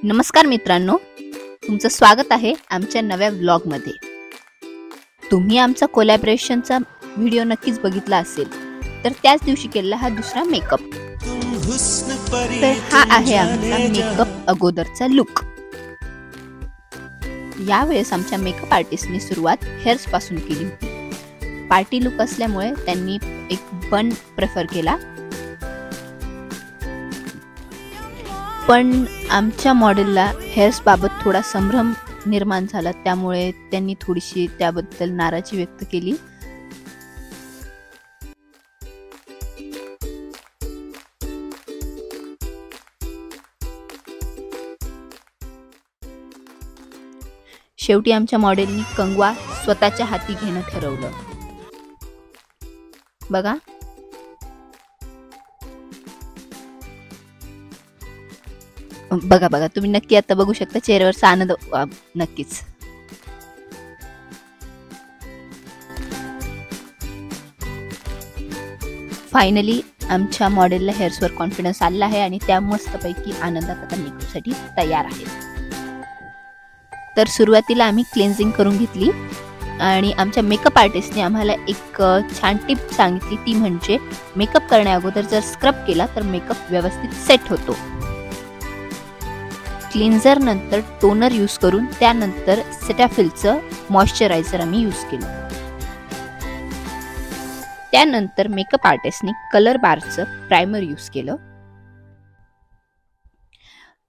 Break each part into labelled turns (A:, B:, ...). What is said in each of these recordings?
A: नमस्कार मित्रांनो, तुमचं स्वागत आहे आमच्या नव्या व्लॉगमध्ये। तुम्ही आमचा कोलॅबोरेशनचा व्हिडिओ नक्कीच बघितला असेल, तर त्याच दिवशी केलेला हा दुसरा मेकअप। तर हा आहे आमचा मेकअप अगोदरचा लुक। यावेळेस आमच्या मेकअप आर्टिस्टने सुरुवात हेअर्स पासून केली होती। पार्टी लुक असल्यामुळे त्यांनी एक बन प्रेफर केला, पण आमच्या मॉडेलला हेअर्स बाबत थोडा संभ्रम निर्माण झाला, त्यामुळे त्यांनी थोडीशी त्याबद्दल नाराजी व्यक्त केली। शेवटी आमच्या मॉडेलनी कंगवा स्वतःच्या हाती घेणं ठरवलं। बघा, बघा बघा तुम्ही नक्की आता बघू शकता चेहऱ्यावरचा आनंद नक्कीच। फायनली आमच्या मॉडेलला हेअर्सवर कॉन्फिडन्स आला आहे आणि त्या मस्तपैकी आनंदात आता मेकअपसाठी तयार आहेत। तर सुरुवातीला आम्ही क्लेन्झिंग करून घेतली आणि आमच्या मेकअप आर्टिस्टने आम्हाला एक छान टिप सांगितली, ती म्हणजे मेकअप करण्या अगोदर जर स्क्रब केला तर मेकअप व्यवस्थित सेट होतो। क्लिन्झर नंतर टोनर यूज करून त्यानंतर सेटाफिलचं मॉइश्चरायझर आम्ही यूज केलं। त्यानंतर मेकअप आर्टिस्टने कलर बारचं प्रायमर यूज केलं।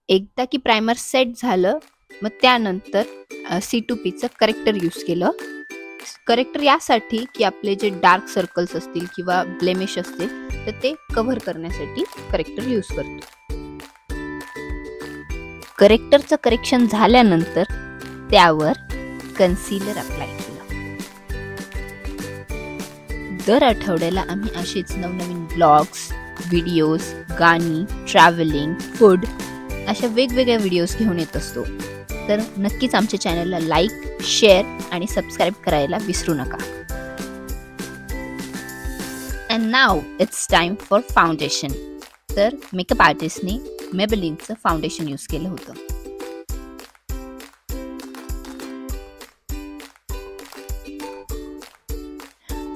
A: एकदा की प्रायमर सेट झालं, मग त्यानंतर C2Pचं करेक्टर यूज केलं। करेक्टर यासाठी की आपले जे डार्क सर्कल्स असतील किंवा ब्लेमिश असतील तर ते कव्हर करण्यासाठी करेक्टर यूज करतो। करेक्टरचं करेक्शन झाल्यानंतर त्यावर कन्सीलर अप्लाय केलं। दर आठवड्याला आम्ही असेच नवनवीन ब्लॉग्स, व्हिडिओज, गाणी, ट्रॅव्हलिंग, फूड अशा वेगवेगळ्या व्हिडिओज घेऊन येत असतो। तर नक्कीच आमच्या चॅनलला लाईक, शेअर आणि सबस्क्राईब करायला विसरू नका। And now it's time for foundation. तर मेकअप आर्टिस्टने मेबेलिनचं फाउंडेशन यूज केलं होतं।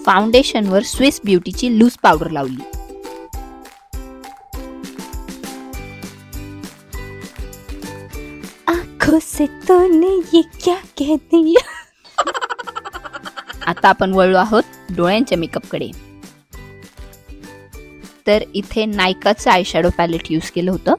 A: फाउंडेशनवर स्विस ब्युटीची लूज पावडर लावली। आंखों से तूने ये क्या कह दिया। आता आपण वळलो आहोत डोळ्यांच्या मेकअपकडे। तर इथे नायकाचं आय शॅडो पॅलेट यूज केलं होतं।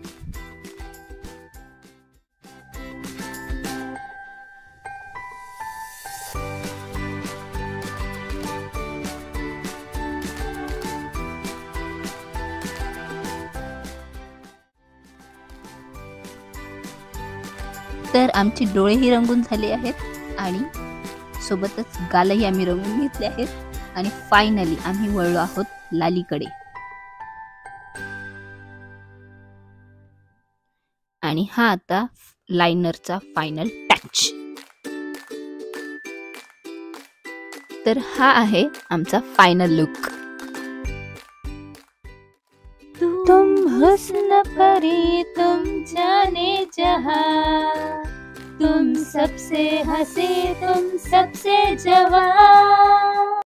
A: तर आमचे डोळेही रंगून झाले आहेत आणि सोबतच गालही आम्ही रंगून घेतले आहेत आणि फायनली आम्ही वळलो आहोत लालीकडे। आणि हा आता लायनरचा फायनल टच। तर हा आहे आमचा फायनल लुक। तुम हुस्न परी तुम जाने जहां, तुम सबसे हंसी तुम सबसे जवां।